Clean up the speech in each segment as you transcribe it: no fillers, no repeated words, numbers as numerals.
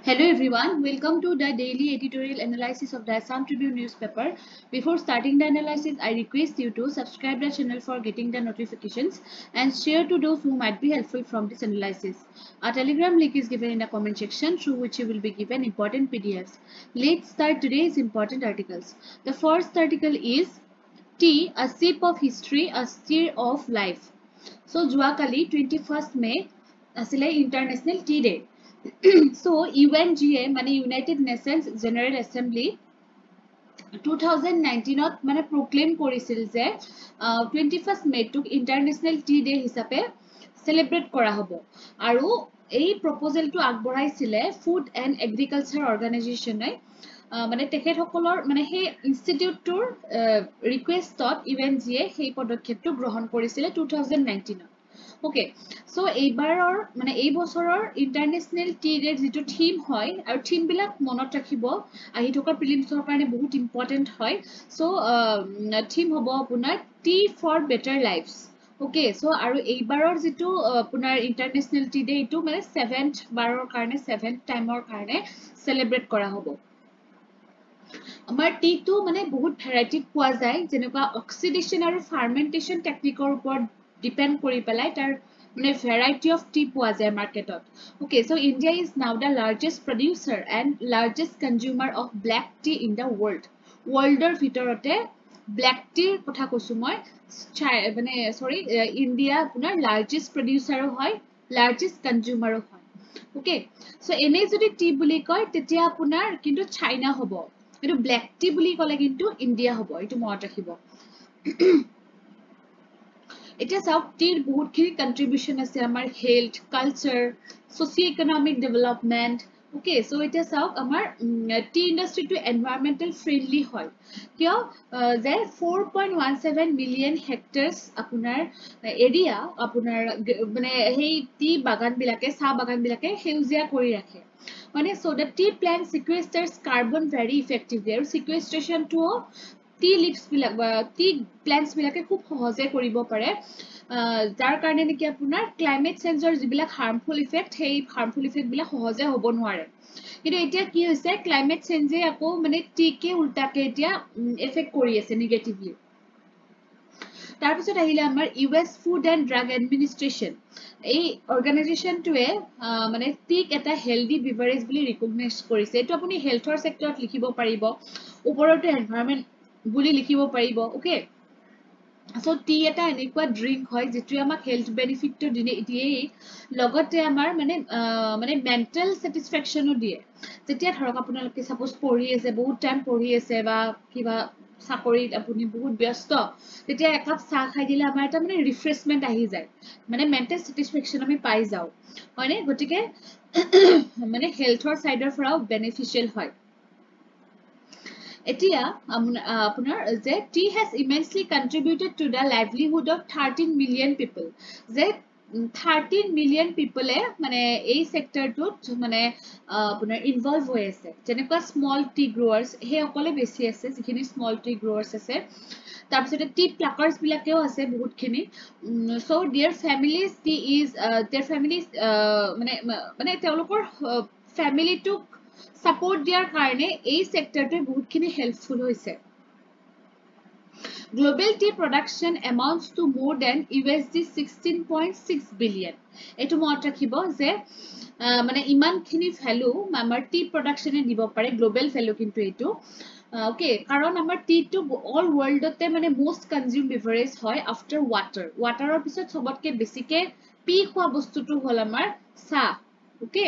Hello everyone, welcome to the daily editorial analysis of the Assam Tribune newspaper. Before starting the analysis, I request you to subscribe the channel for getting the notifications and share to those who might be helpful from this analysis. A telegram link is given in the comment section through which you will be given important PDFs. Let's start today's important articles. The first article is Tea, a sip of history, a stir of life. So, Juakali 21st May, asile International Tea Day. So UNGA মানে United Nations General Assembly 2019 মানে proclaim কৰিছিল যে 21st May টোক International Tea Day হিচাপে celebrate কৰা হ'ব আৰু এই proposal টো আগবঢ়াইছিলে Food and Agriculture Organization মানে তেখেতসকলৰ মানে সেই ইনষ্টিটিউটটোৰ ৰিকুৱেষ্টত UNGA সেই পদক্ষেপটো গ্ৰহণ কৰিছিলে 2019 Okay, so এইবাৰৰ মানে এই বছৰৰ ইন্টাৰনেশ্যনেল টি ডে যেটো থিম হয় আৰু থিম বিলাক মনত ৰাখিব আহি থকা প্ৰিলিমছৰ কাৰণে বহুত ইম্পৰ্টেন্ট হয় সো থিম হ'ব আপোনাৰ টি for better lives Okay, so আৰু এইবাৰৰ যেটো আপোনাৰ ইন্টাৰনেশ্যনেল টি ডে এটো মানে 7th বাৰৰ কাৰণে 7th টাইমৰ কাৰণে সেলিব্ৰেট কৰা হ'ব আমাৰ টি টো মানে বহুত ভেৰাইটিত পোৱা যায় যেনেকুৱা অক্সিডেশন আৰু ফাৰ্মেন্টেশন টেকনিকৰ ওপৰত ডিপেন্ড কৰি পেলাই তাৰ মানে ভেৰাইটি অফ টি পোৱা যায় মাৰ্কেটত Okay, so India is now the largest producer and largest consumer of black tea in the world. Worldৰ ভিতৰতে black tea কথা কৈছো মই মানে সৰি ইন্ডিয়া আপোনাৰ লাৰ্জেষ্ট প্ৰডিউচাৰো হয় লাৰ্জেষ্ট কনজিউমাৰো হয় Okay, so এনে যদি টি বুলি কয় তেতিয়া আপোনাৰ কিন্তু চাইনা হ'ব কিন্তু ব্ল্যাক টি বুলি ক'লে কিন্তু ইন্ডিয়া হ'ব এটো মনত ৰাখিব এতিয়া চাওক টিৰ বহুতখিনি কন্ট্ৰিবিউশন আছে আমাৰ health culture socio economic development Okay, so এতিয়া চাওক আমাৰ টি ইন্ডাস্ট্ৰিটো এনভায়ৰনমেন্টাল ফ্ৰেন্ডলি হয় কিয় যে 4.17 মিলিয়ন হেক্টৰস আপোনাৰ এৰিয়া আপোনাৰ মানে হেই টি বাগান বিলাকে চাহ বাগান বিলাকে হেউজিয়া কৰি ৰাখে মানে so the tea plant sequesters carbon very effectively আৰু sequestration to tea leaves বিলাক tea plants বিলাকে খুব সহজে কৰিব পাৰে যাৰ কাৰণে নেকি আপোনাৰ ক্লাইমেট চেঞ্জৰ যিবিলাক হাৰ্মফুল ইফেক্ট সেই হাৰ্মফুল ইফেক্ট বিলাক সহজে হ'ব নোৱাৰে কিন্তু এতিয়া কি হৈছে ক্লাইমেট চেঞ্জে আকৌ মানে টি কে উল্টাকে এতিয়া এফেক্ট কৰি আছে নেগেটিভলি তাৰপিছত আহিলে আমাৰ US food and drug administration এই অৰ্গানাইজেশ্যনটোৱে মানে টিক এটা হেলদি বিভাৰেজ বুলি ৰিকগনাইজ কৰিছে এইটো আপুনি হেলথৰ সেক্টৰত লিখিব পাৰিব ওপৰতে এনভায়ৰনমেন্ট বুলি লিখিব পাৰিব ওকে সো টি এটা এনেকুৱা ড্ৰিংক হয় যেটো আমাক হেলথ বেনিফিট তো দিয়ে লগতে আমাৰ মানে মেন্টাল স্যাটিসফ্যাকশনও দিয়ে যেতিয়া ধৰক আপোনালোকে সাপোজ পঢ়ি আছে বহুত টাইম পঢ়ি আছে বা কিবা চাকৰিত আপুনি বহুত ব্যস্ত তেতিয়া একাপ চাহ খাই দিলে আমাৰ এটা মানে ৰিফ্ৰেশমেন্ট আহি যায় মানে মেন্টাল স্যাটিসফ্যাকশন আমি পাই যাও হয়নে গটিকে মানে হেলথৰ সাইডৰ ফৰাও বেনিফিশিয়াল হয় এতিয়া আপোনাৰ যে tea has immensely contributed to the livelihood of 13 million people যে 13 million people মানে এই সেক্টৰটোত মানে আপোনাৰ ইনভলভ হৈ আছে যেনেকুৱা স্মল টি গ্ৰোৱাৰ্স হে অকলে বেছি আছে যিখিনি স্মল টি গ্ৰোৱাৰ্স আছে তাৰপিছতে টি প্লাকাৰ্স বিলাকেও আছে বহুতখিনি সো देयर ফ্যামিলিজ টি ইজ देयर ফ্যামিলিজ মানে তেওঁলোকৰ ফ্যামিলিটোক সাপোৰ্ট দিয়াৰ কাৰণে এই সেক্টৰটো বহুতখিনি হেল্পফুল হৈছে Global tea production amounts to more than USD 16.6 billion এটো মনত ৰাখিব যে মানে ইমানখিনি ভ্যালু আমাৰ টি প্ৰডাকশনে দিব পাৰে গ্লোবাল ভ্যালু কিন্তু এটো ওকে কাৰণ আমাৰ টি টো অল ওয়াৰ্ল্ডতে মানে মোস্ট কনজিউম বেভাৰেজ হয় আফটাৰ ওয়াটাৰৰ পিছত সবতকে বেছিকে পি খোৱা বস্তুটো হল আমাৰ চাহ okay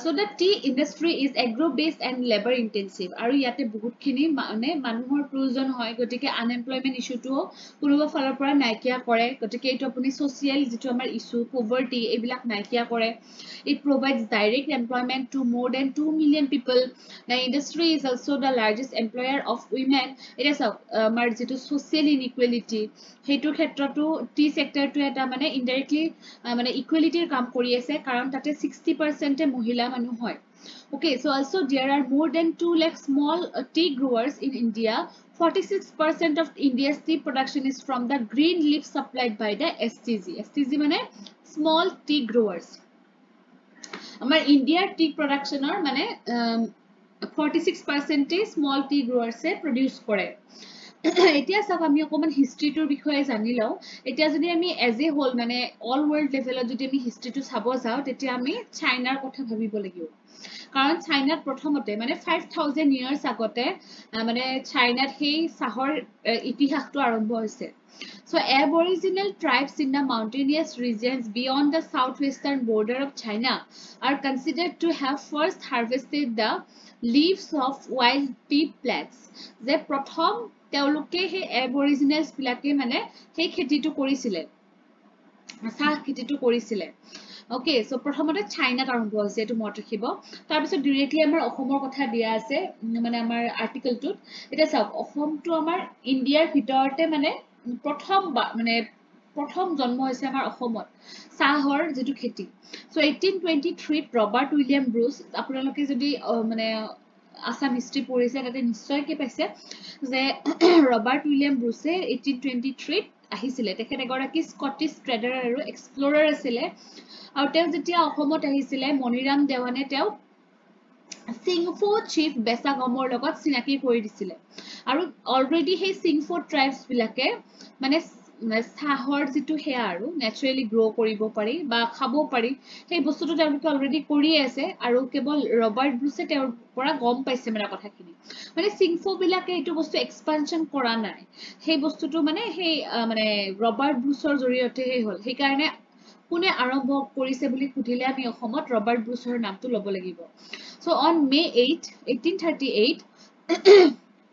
So the tea industry is agro-based and labor-intensive. আৰু ইয়াতে বহুতখিনি মানে মানুহৰ প্ৰয়োজন হয় গতিকে আনএমপ্লয়মেন্ট ইস্যুটো কোনোবা ফালৰ পৰা নাইকিয়া কৰে গতিকে এইটো আপুনি সোশিয়াল যেটো আমাৰ ইস্যু পভাৰ্টি এইবিলাক নাইকিয়া কৰে It provides direct employment to more than 2 million people. The industry is also the largest employer of women. It is আমাৰ যেটো social inequality হেতুৰ ক্ষেত্ৰটো টি সেক্টৰটো এটা মানে ইনডাইৰেক্টলি মানে ইকুৱেলিটিৰ কাম কৰি আছে কাৰণ তাতে 60% মহিলা মানুহ হয় Okay, so also there are more than 2 lakh small tea growers in India. 46% of India's tea production is from the green leaf supplied by the STG. STG মানে small tea growers. Our India tea production or মানে 46% small tea growers produce করে. এতিয়া সব আমি অকমান হিষ্ট্ৰীটোৰ বিষয়ে জানি লওঁ এতিয়া যদি আমি এজ এ হোল মানে অল ওয়ার্ল্ড লেভেলত যদি আমি হিষ্ট্ৰীটো চাব যাওঁ তেতিয়া আমি চাইনাৰ কথা ভাবিব লাগিব কাৰণ চাইনাত প্ৰথমতে মানে 5000 ইয়াৰ্স আগতে মানে চাইনাত সেই চাহৰ ইতিহাসটো আৰম্ভ হৈছে So aboriginal tribes in the mountainous regions beyond the southwestern border of China are considered to have first harvested the leaves of wild tea plants. The prothom তেওঁলোকে সেই aboriginals বিলাকে মানে সেই খেতিটো কৰিছিলে চাহ খেতিটো কৰিছিলে Okay, so প্ৰথমতে চাইনাত আৰম্ভ হৈছে এটো মত ৰাখিব তাৰ পিছত ডাইৰেক্টলি আমাৰ অসমৰ কথা দিয়া আছে মানে আমাৰ আৰ্টিকেলটোত এটা চাওক অসমটো আমাৰ ইন্ডিয়াৰ ভিতৰতে মানে প্ৰথম জন্ম হৈছে আমাৰ অসমত চাহৰ যেটো খেতি সো 1823 ৰবাৰ্ট উইলিয়াম ব্ৰুচ আপোনালোকে যদি মানে আসাম হিষ্ট্ৰী পঢ়িছে তাতে নিশ্চয় কি পাইছে যে ৰবাৰ্ট উইলিয়াম ব্ৰুচে 1823 আহিছিলে তেখেত এগৰাকী স্কটিছ ট্ৰেডাৰ আৰু এক্সপ্লোৰাৰ আছিল আৰু তেওঁ যেতিয়া অসমত আহিছিলে মনিৰাম দেৱানে তেওঁ সিংফো চিফ বেসাগমৰ লগত চিনাকি কৰি দিছিলে আৰু অলৰেডি সেই সিংফো ট্ৰাইবস বিলাকে মানে চাহৰ যেটো হেয়া আৰু ন্যাচাৰালি গ্ৰো কৰিব পাৰি বা খাব পাৰি সেই বস্তুটো তেওঁলোকে অলৰেডি কৰি আছে আৰু কেৱল ৰবাৰ্ট ব্ৰুচে তেওঁৰ পৰা গম পাইছে মানে কথাখিনি মানে সিংফো বিলাকে এটো বস্তু এক্সপানশন কৰা নাই সেই বস্তুটো মানে সেই মানে ৰবাৰ্ট ব্ৰুচৰ জৰিয়তে হ'ল সেই কাৰণে কোনে আৰম্ভ কৰিছে বুলি খুদিলে আমি অসমত ৰবাৰ্ট ব্ৰুচৰ নামটো ল'ব লাগিব So on May 8, 1838,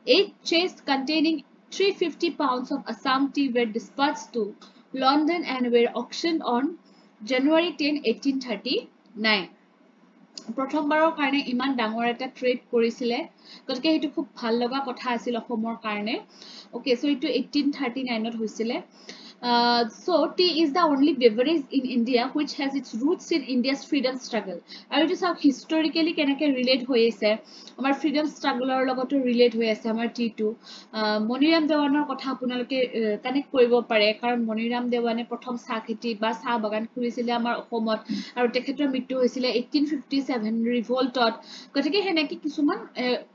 8 chests containing 350 pounds of Assam tea were dispatched to London and were auctioned on January 10, 1839. প্ৰথমবাৰৰ কাৰণে ইমান ডাঙৰ এটা ট্ৰেড কৰিছিলে গতিকে হেতু খুব ভাল লগা কথা আছিল অসমৰ কাৰণে ওকে সো এটো 1839 ত হৈছিলে So tea is the only beverage in India which has its roots in India's freedom struggle. আৰু এটা সব historically কেনেকে ৰিলেট হৈ আছে আমাৰ freedom struggleৰ লগতো ৰিলেট হৈ আছে আমাৰ tea টো মনিৰাম দেৱানৰ কথা আপোনালোকে কানেক্ট কৰিব পাৰে কাৰণ মনিৰাম দেৱানে প্ৰথম চাহ খেতি বা চাহ বাগান খুলিছিলে আমাৰ অসমত আৰু তেখেতৰ মৃত্যু হৈছিলে 1857 ৰিভল্টত গতিকে হেনেকি কিছুমান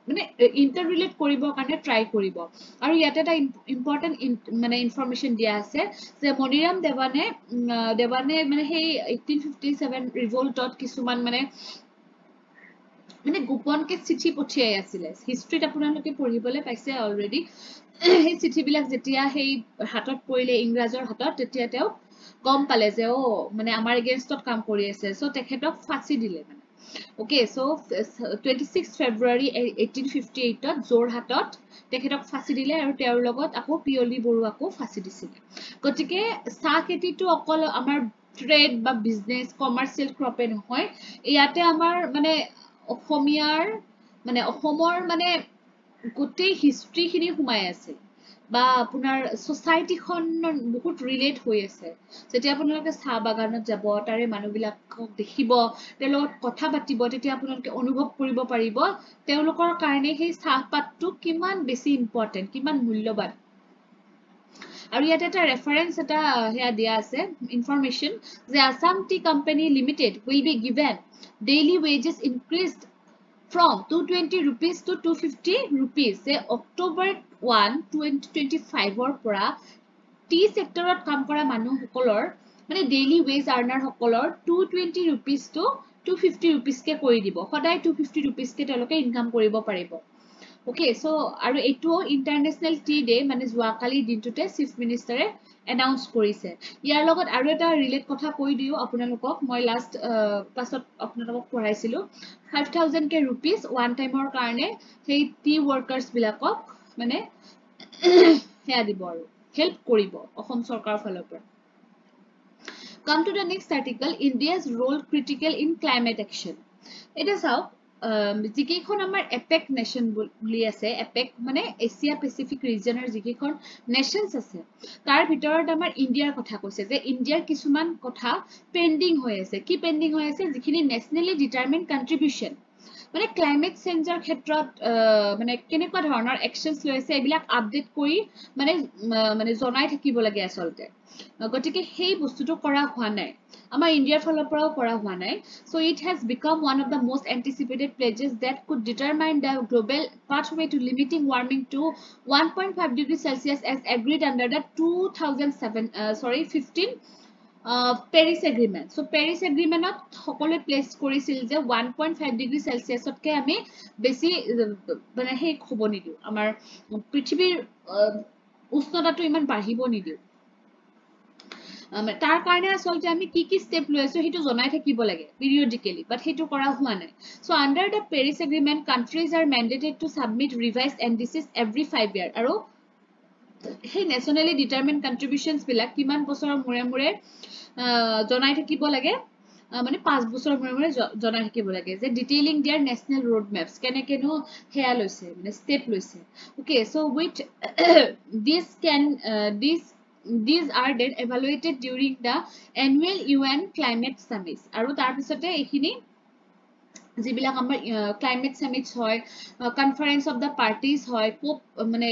মানে ইন্টাৰ ৰিলেট কৰিবৰ কাৰণে ট্ৰাই কৰিব আৰু ইয়াতে এটা ইম্পৰ্টেন্ট মানে ইনফৰমেশন দিয়া আছে যে মনিৰাম দেৱানে মানে সেই 1857 ৰিভল্টত কিছুমান মানে গোপনকে চিঠি পঠিয়াই আছিল হিষ্ট্ৰীত আপোনালোকে পঢ়িবলৈ পাইছে অলৰেডি সেই চিঠিবিলাক যেতিয়া সেই হাতত পৰিলে ইংৰাজৰ হাতত তেতিয়া তেওঁ গম পালে যে ও মানে আমাৰ এগেইনষ্টত কাম কৰি আছে সো তেখেতক ফাঁসি দিলে মানে ওকে সো 26 ফেব্ৰুৱাৰী 1858 ত জোৰহাটত তেখেতক ফাঁসি দিলে আৰু তেওঁৰ লগত আকৌ পিয়লি বৰুৱাকো ফাঁসি দিছিল গতিকে চাহ খেতিটো অকল আমাৰ ট্ৰেড বা বিজনেস কমাৰ্চিয়েল ক্ৰপে নহয় ইয়াতে আমাৰ মানে অসমীয়াৰ মানে অসমৰ মানে গোটেই হিষ্ট্ৰীখিনি সোমাই আছে বা আপোনাৰ সোসাইটিখন বহুত ৰিলেট হৈ আছে যেতিয়া আপোনালোকে চাহ বাগানত যাব তাৰে মানুহবিলাকক দেখিব তেওঁলোকৰ কথা পাতিব তেতিয়া আপোনালোকে অনুভৱ কৰিব পাৰিব তেওঁলোকৰ কাৰণে সেই চাহপাতটো কিমান বেছি ইম্পৰ্টেন্ট কিমান মূল্যৱান আৰু ইয়াতে এটা ৰেফাৰেন্স এটা হেয়া দিয়া আছে ইনফৰমেশন যে Assam Tea Company Limited will be given daily wages increased from 220 rupees to 250 rupees say October 1 2025 or পৰা tea sectorত কাম কৰা মানুহ সকলৰ মানে daily wage earner সকলৰ 220 rupees to 250 rupees কে কৰি দিব সদায় 250 rupees কে তেওঁলোকে ইনকাম কৰিব পাৰিব ওকে সো আৰু এটো ইন্টাৰনেশনাল টি ডে মানে জুৱাকালি দিনটোতে চিফ মিনিষ্টাৰে এনাউন্স কৰিছে ইয়াৰ লগত আৰু এটা ৰিলেট কথা কৈ দিও আপোনালোকক মই লাষ্ট ক্লাছত আপোনালোকক পঢ়াইছিলো 5000 কে rupees ওয়ান টাইমৰ কাৰণে সেই টি ওয়াৰ্কাৰ্স বিলাকক মানে হেয়া দিব আৰু হেল্প কৰিব অসম চৰকাৰৰ ফালৰ পৰা Come to the next article India's role critical in climate action এটা চাওক জিকেখন আমাৰ এপেক নেশন বুলি আছে এপেক মানে এছিয়া পেসিফিক ৰিজনৰ জিকেখন নেশনস আছে তাৰ ভিতৰত আমাৰ ইন্ডিয়াৰ কথা কৈছে যে ইন্ডিয়াৰ কিছুমান কথা পেন্ডিং হৈ আছে কি পেন্ডিং হৈ আছে যিখিনি নেশনালি ডিটাৰমাইন্ড কন্ট্ৰিবিউশন মানে ক্লাইমেট চেঞ্জৰ ক্ষেত্ৰত মানে কেনেকুৱা ধৰণৰ একশনছ লৈছে এইবিলাক আপডেট কৰি মানে মানে জনাই থাকিব লাগে আচলতে গতিকে সেই বস্তুটো কৰা হোৱা নাই আমাৰ ইণ্ডিয়াৰ ফালৰ পৰাও কৰা হোৱা নাই so it has become one of the most anticipated pledges that could determine the global pathway to limiting warming to 1.5 degrees Celsius as agreed under the 15 Paris Agreement. So Paris Agreement সকলে place কৰিছিল যে 1.5 degree সেলসিয়াসতকে আমি বেছি মানে হে হ'ব নিদিও আমাৰ পৃথিৱীৰ উষ্ণতাটো ইমান বাঢ়িব নিদিও তাৰ কাৰণে আসলতে আমি কি স্টেপ লৈ আছো হেতু জনাই থাকিব লাগে periodically but হেতু কৰা হোৱা নাই so under the Paris Agreement countries are mandated to submit revised indices every 5 years আৰু hey nationally determined contributions বিলাক কিমান বছৰৰ মূৰে মূৰে জনাই থাকিব লাগে মানে 5 বছৰৰ মূৰে মূৰে জনাই থাকিব লাগে যে ডিটেইলিং देयर নেশনাল ৰোড মেপস কেনেকেনো হেয়া লৈছে মানে স্টেপ লৈছে okay so with these are then evaluated during the annual UN climate summits আৰু তাৰ পিছতে এইখিনি যিবিলাক আমাৰ ক্লাইমেট সামিটস হয় কনফাৰেন্স অফ দা পাৰ্টিজ হয় কোপ মানে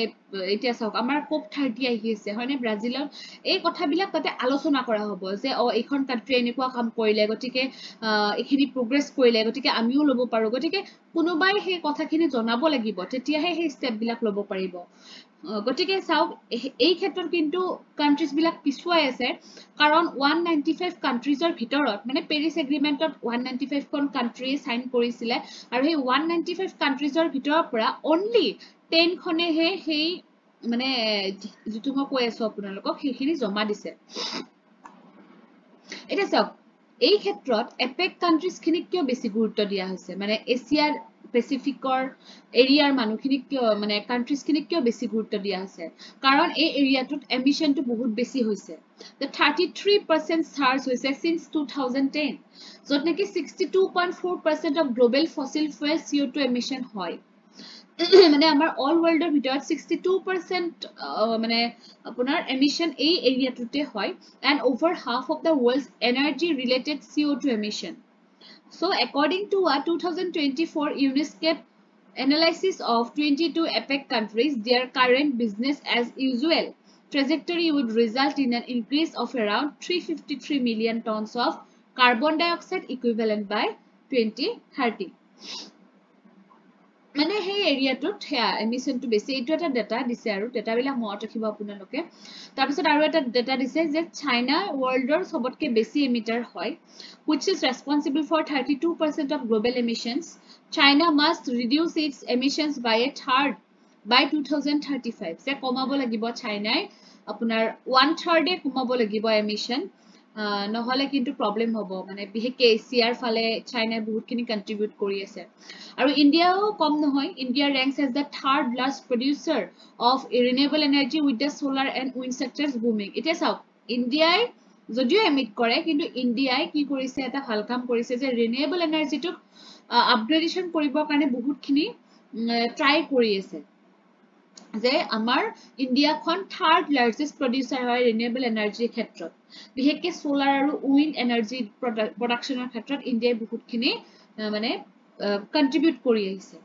এতিয়া চাওক আমাৰ কোপ 30 আহি আছে হয়নে ব্ৰাজিলত এই কথাবিলাক তাতে আলোচনা কৰা হ'ব যে এইখন কান্ট্ৰি এনেকুৱা কাম কৰিলে গতিকে এইখিনি প্ৰগ্ৰেছ কৰিলে গতিকে আমিও ল'ব পাৰো গতিকে কোনোবাই সেই কথাখিনি জনাব লাগিব তেতিয়াহে সেই স্টেপ বিলাক ল'ব পাৰিব গতিকে চাওক এই ক্ষেত্ৰত কিন্তু কান্ট্ৰিজ বিলাক পিছুৱাই আছে কাৰণ 195 কান্ট্ৰিজৰ ভিতৰত মানে পেৰিছ এগ্ৰিমেন্টত 195 খন কান্ট্ৰি সাইন কৰিছিলে আৰু সেই 195 কান্ট্ৰিজৰ ভিতৰৰ পৰা অনলি 10 খনেহে সেই মানে যেটো মই কৈ আছো আপোনালোকক সেইখিনি জমা দিছে এটা চাওক এই ক্ষেত্ৰত এপেক কান্ট্ৰিজ খিনিক কিয় বেছি গুৰুত্ব দিয়া হৈছে মানে এছিয়াৰ পেসিফিকৰ এৰিয়াৰ মানুহখিনিক কিয় মানে কান্ট্ৰিজ খিনিক কিয় বেছি গুৰুত্ব দিয়া হৈছে কাৰণ এই এৰিয়াটোত এমিশনটো বহুত বেছি হৈছে the 33% সাৰ্জ হৈছে since 2010 যত নেকি 62.4% of global fossil fuel CO2 emission হয় মানে আমাৰ অল ওয়াৰ্ল্ডৰ ভিতৰত 62% মানে আপোনাৰ এমিশন এই এৰিয়াটোতে হয় and over half of the world's energy related CO2 emission so according to a 2024 UNESCAP analysis of 22 APEC countries their current business as usual trajectory would result in an increase of around 353 million tons of carbon dioxide equivalent by 2030 মানে সেই এৰিয়াটোত হেয়া এমিশনটো বেছি এইটো এটা data দিছে আৰু ডাটাবিলাক মনত ৰাখিব আপোনালোকে তাৰ পিছত আৰু এটা ডাটা দিছে যে চাইনা ওয়াৰ্ল্ডৰ সবতকে বেছি এমিটাৰ হয় which is responsible for 32% of global emissions China must reduce its emissions by a third by 2035 যে কমাব লাগিব চাইনাই আপোনাৰ 1/3 এ কমাব লাগিব এমিশন নহলে কিন্তু প্ৰবলেম হ'ব মানে বিহেকে এছিয়াৰ ফালে চাইনাই বহুতখিনি কন্ট্ৰিবিউট কৰি আছে আৰু ইন্ডিয়াও কম নহয় India ranks as the third largest producer of renewable energy with the solar and wind sectors booming এতিয়া চাওক ইন্ডিয়াই যদিও এমিট কৰে কিন্তু ইন্ডিয়াই কি কৰিছে এটা ভাল কাম কৰিছে যে ৰিনিউএবল এনাৰ্জিটো আপগ্ৰেডেশন কৰিবৰ কাৰণে বহুতখিনি ট্ৰাই কৰি আছে যে আমাৰ ইন্ডিয়াখন থাৰ্ড লাৰ্জেষ্ট প্ৰডিউসাৰ হয় ৰিনিউএবল এনাৰ্জিৰ ক্ষেত্ৰত বিশেষকৈ সোলাৰ আৰু উইণ্ড এনাৰ্জি প্ৰডাকচনৰ ক্ষেত্ৰত ইন্ডিয়াই বহুতখিনি মানে কন্ট্ৰিবিউট কৰি আহিছে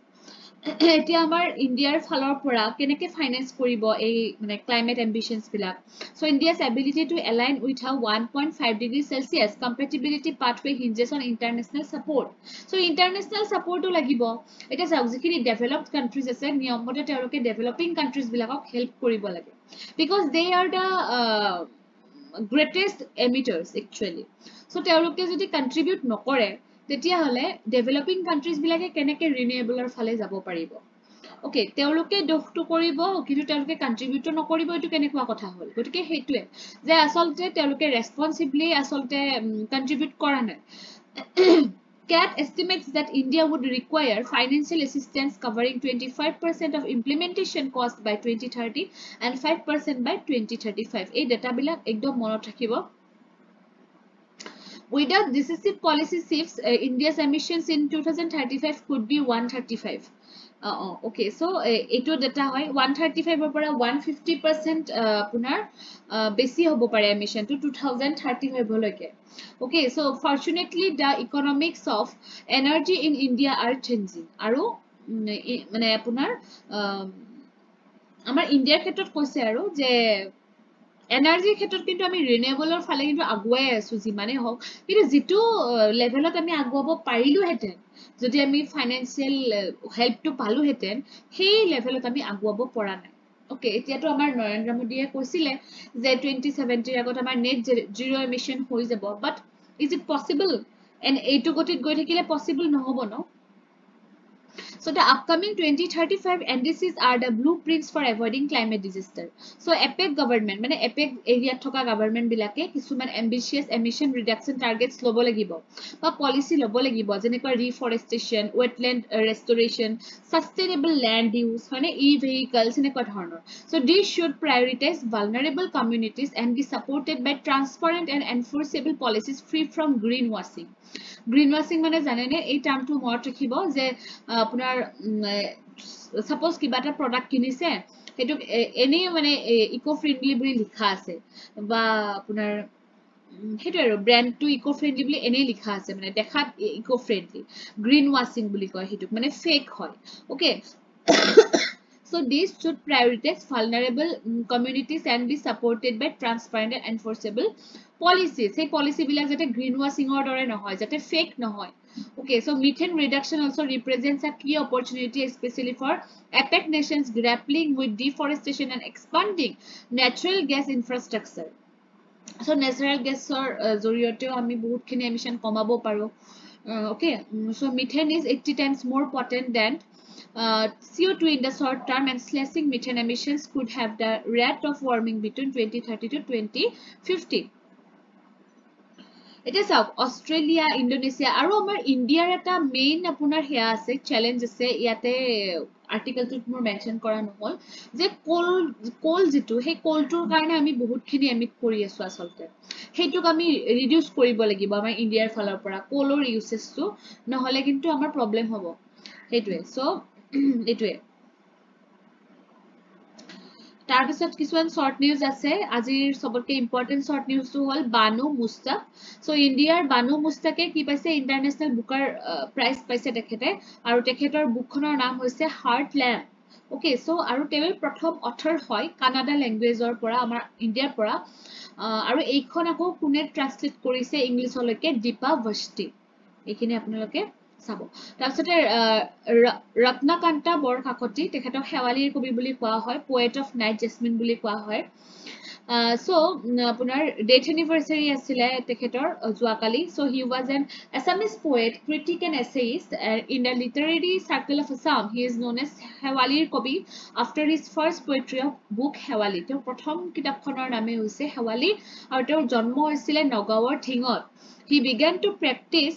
এতিয়া আমাৰ ইন্ডিয়াৰ ফালৰ পৰা কেনেকৈ ফাইনান্স কৰিব এই মানে ক্লাইমেট এম্বিশনছ বিলাক so India's ability to align with a 1.5 degree Celsius compatibility pathway hinges on international support so international support ও লাগিব এটা চাওক যিখিনি ডেভেলপড কান্ট্ৰিজ আছে নিয়মমতে তেওঁলোকে ডেভেলপিং কান্ট্ৰিজ বিলাকক হেল্প কৰিব লাগে because they are the greatest emitters actually so তেওঁলোকে যদি কন্ট্ৰিবিউট নকৰে তেতিয়া হলে ডেভেলপিং কান্ট্ৰিজ বিলাকে কেনেকৈ ৰিনিউএবলৰ ফালে যাব পাৰিব ওকে তেওঁলোকে দোষটো কৰিব কিন্তু তেওঁলোকে কন্ট্ৰিবিউট নকৰিব এটো কেনেকুৱা কথা হল গতিকে হেতুৱে যে আসলতে তেওঁলোকে ৰেসপন্সিবলি আসলতে কন্ট্ৰিবিউট কৰা নাই CAT estimates that India would require financial assistance covering 25% of implementation cost by 2030 and 5% by 2035 এই data বিলাক একদম মনত ৰাখিব Without decisive policy shifts, India's emissions in 2035 could be 135. Okay so এইটো ডেটা হয় 135 ৰ পৰা 150% আপোনাৰ বেছি হ'ব পাৰে এমিশনটো 2035 লৈকে okay so fortunately the economics of energy in India are changing আৰু মানে আপোনাৰ আমাৰ ইণ্ডিয়াৰ ক্ষেত্ৰত কৈছে আৰু যে এনাৰ্জিৰ ক্ষেত্ৰত কিন্তু আমি ৰিনিউৱেবলৰ ফালে কিন্তু আগুৱাই আছো যিমানেই হওক কিন্তু যিটো লেভেলত আমি আগুৱাব পাৰিলোহেঁতেন যদি আমি ফাইনেন্সিয়েল হেল্পটো পালোহেঁতেন সেই লেভেলত আমি আগুৱাব পৰা নাই ওকে এতিয়াতো আমাৰ নৰেন্দ্ৰ মোদীয়ে কৈছিলে যে 2070 আগত আমাৰ নেট জিৰ' এমিশ্যন হৈ যাব বাট ইজ ইট পচিবল এণ্ড এইটো গতিত গৈ থাকিলে পচিবল নহ'ব ন So the upcoming 2035 NDCs are the blueprints for avoiding climate disaster. So APEC government, মানে APEC area thoka government bilake kisuman ambitious emission reduction targets lobo lagibo ba policy lobo lagibo jenekwa reforestation, wetland restoration, sustainable land use, hone e-vehicles enekwa dhornor. So these should prioritize vulnerable communities and be supported by transparent and enforceable policies free from greenwashing. Green ৱাশ্বিং মানে জানেনে এই টাৰ্মটো মনত ৰাখিব যে আপোনাৰ suppose কিবা এটা প্ৰডাক্ট কিনিছে সেইটো এনেই মানে ইকো ফ্ৰেণ্ডলি বুলি লিখা আছে বা আপোনাৰ সেইটো আৰু ব্ৰেণ্ডটো ইকো ফ্ৰেণ্ডলি বুলি এনেই লিখা আছে মানে দেখাত ইকো ফ্ৰেণ্ডলি গ্ৰীণ ৱাশ্বিং বুলি কয় সেইটোক মানে ফেক হয় okay So these should prioritize vulnerable communities and be supported by transparent and enforceable policies. Hey policy bilak jate greenwashing or dore nohoy, jate fake nohoy. Okay, so methane reduction also represents a key opportunity, especially for APEC nations grappling with deforestation and expanding natural gas infrastructure. So natural gas or zoriyoteo ami bahut khini emission komabo paro. Okay, so methane is 80 times more potent than CO2 in the short term, and slashing methane emissions could have the rate of warming between 2030 to 2050. It is Australia, Indonesia, আৰু আমাৰ ইণ্ডিয়াৰ এটা main আপোনাৰ হেয়া আছে challenge আছে ইয়াতে আৰ্টিকেলটোত মোৰ মেনশন কৰা নহল যে কোল যিটো সেই কোলটোৰ কাৰণে আমি বহুতখিনি এমিট কৰি আছো আচলতে সেইটোক আমি ৰিডিউস কৰিব লাগিব আমাৰ ইণ্ডিয়াৰ ফালৰ পৰা কোলৰ ইউজেসটো নহলে কিন্তু আমাৰ প্ৰবলেম হ'ব সেইটোৱে সো এইটোৱে তাৰপিছত কিছুমান শৰ্ট নিউজ আছে আজিৰ সবতকে ইম্পৰ্টেন্ট শৰ্ট নিউজটো হল বানু মুস্তাক সো ইণ্ডিয়াৰ বানু মুস্তাকে কি পাইছে ইন্টাৰনেশনাল বুকাৰ প্ৰাইজ পাইছে তেখেতে আৰু তেখেতৰ বুকখনৰ নাম হৈছে হাৰ্ট ল্যাম্প ওকে সো আৰু তেওঁ প্ৰথম অথৰ হয় কানাডা ল্যাঙ্গুৱেজৰ পৰা আমাৰ ইণ্ডিয়াৰ পৰা আৰু এইখন আকৌ কোনে ট্ৰান্সলেট কৰিছে ইংলিছলৈকে দীপা বস্তি এইখিনি আপোনালোকে চাব তাৰপিছতে ৰত্নকান্তা বৰকাকতি তেখেতক শেৱালীৰ কবি বুলি কোৱা হয় পোয়েট অফ নাইট জেসমিন বুলি কোৱা হয় সো আপোনাৰ ডেথ এনিভাৰ্সাৰী আছিলে তেখেতৰ জুৱাকালি so he was an Assamese poet critic and essayist in the literary circle of Assam he is known as শেৱালীৰ কবি after his first poetry of book Sewali তেওঁৰ প্ৰথম কিতাপখনৰ নামে হৈছে শেৱালী আৰু তেওঁৰ জন্ম হৈছিলে নগাঁৱৰ ঠিঙত he began to practice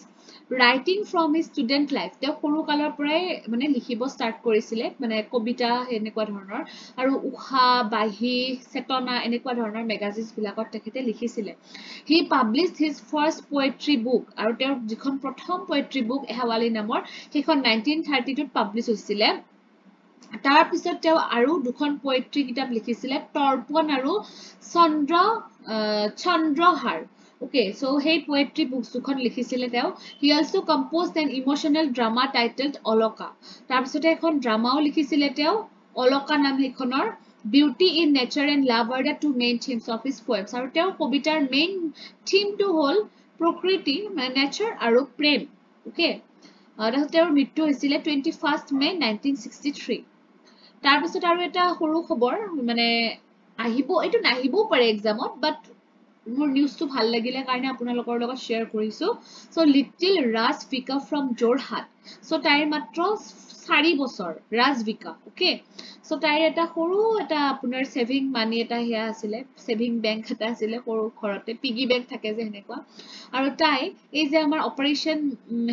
writing from his student life তেওঁ সৰু কালৰ পৰাই মানে লিখিব ষ্টাৰ্ট কৰিছিলে মানে কবিতা এনেকুৱা ধৰণৰ আৰু উহা বাহি চেতনা এনেকুৱা ধৰণৰ মেগাজিনছ বিলাকত তেখেতে লিখিছিলে he published his first poetry book আৰু তেওঁৰ যিখন প্ৰথম পোয়েট্ৰি বুক হেৱালী নামৰ সেইখন 1932 ত পাবলিশ হৈছিলে তাৰ পিছত তেওঁ আৰু দুখন পোয়েট্ৰি কিতাপ লিখিছিলে তৰ্পণ আৰু চন্দ্ৰহাৰ Okay, so hey poetry books দুখন লিখিছিলে তেওঁ he also composed an emotional drama titled Oloka তাৰপিছতে এখন ড্ৰামাও লিখিছিলে তেওঁ Oloka নাম সেইখনৰ beauty in nature and love are the two main themes of his poems আৰু তেওঁৰ কবিতাৰ মেইন থিমটো হ'ল প্ৰকৃতি মানে nature আৰু প্ৰেম okay তাৰপিছত তেওঁৰ মৃত্যু হৈছিলে 21st May 1963 তাৰপিছত আৰু এটা সৰু খবৰ মানে আহিব এইটো নাহিবও পাৰে এক্সামত বাট মোৰ নিউজটো ভাল লাগিলে কাৰণে আপোনালোকৰ লগত শেয়াৰ কৰিছো so little Rajvika from Jorhat so তাইৰ মাত্ৰ 4 বছৰ ৰাজভিকা ওকে সো তাইৰ এটা সৰু এটা আপোনাৰ সেভিং মানি এটা হিয়া আছিলে সেভিং বেংক এটা আছিলে সৰু ঘৰতে পিগি বেংক থাকে যে হেনেকুৱা আৰু তাই এই যে আমাৰ অপাৰেশন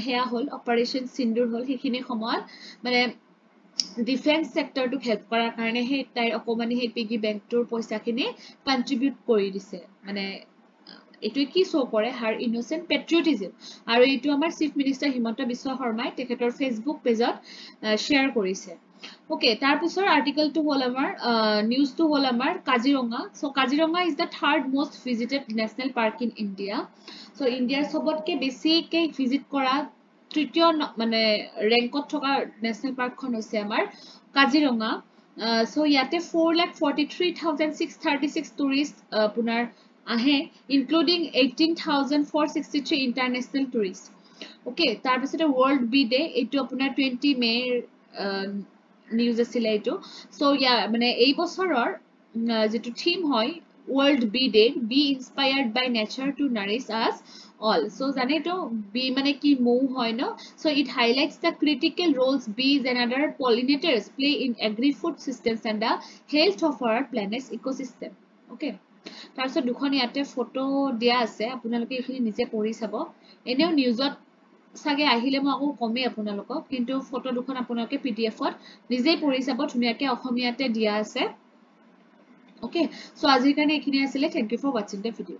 হেয়া হল অপাৰেশন সিন্দুৰ হল সেইখিনি সময়ত মানে ডিফেন্স সেক্টৰটোক হেল্প কৰাৰ কাৰণে তাইৰ অকমানি সেই পিগি বেংকটোৰ পইচাখিনি কন্ট্ৰিবিউট কৰি দিছে মানে এটো কি শো কৰে her innocent patriotism আৰু এটো আমাৰ চিফ মিনিষ্টাৰ হিমন্ত বিশ্ব শৰ্মাই তেখেতৰ ফেসবুক পেজত শেয়াৰ কৰিছে ওকে তাৰ পিছৰ আৰ্টিকেলটো হল আমাৰ নিউজটো হল আমাৰ Kaziranga so Kaziranga is the third most visited national park in India so ইন্ডিয়াৰ সবতকে বেছিকে ভিজিট কৰা তৃতীয় মানে ৰেংকত থকা নেশনেল পাৰ্কখন হৈছে আমাৰ কাজিৰঙা সো ইয়াতে 4,43,636 টুৰিষ্ট আপোনাৰ আহে ইনক্লুডিং 18,463 ইন্টাৰনেশনেল টুৰিষ্ট ওকে তাৰ পিছতে ওয়াৰ্ল্ড বি ডে এটো আপোনাৰ 20 মে নিউজ আছিল এটো সো ইয়া মানে এই বছৰৰ যেটো থিম হয় world bee day be inspired by nature to nourish us all so jane to bee mane ki mou hoy no so it highlights the critical roles bees and other pollinators play in agri food systems and the health of our planet's ecosystem okay tarso dukhon yate photo dia ase apunaloke ekhini nije pori sabo eneo newsot sage ahile mo ako kome apunalokok kintu photo dukhon apunaloke pdf ot nije pori sabo dhuniake অসমীয়াতে dia ase okay so আজিৰ কাৰণে এখিনি আছিল thank you for watching the video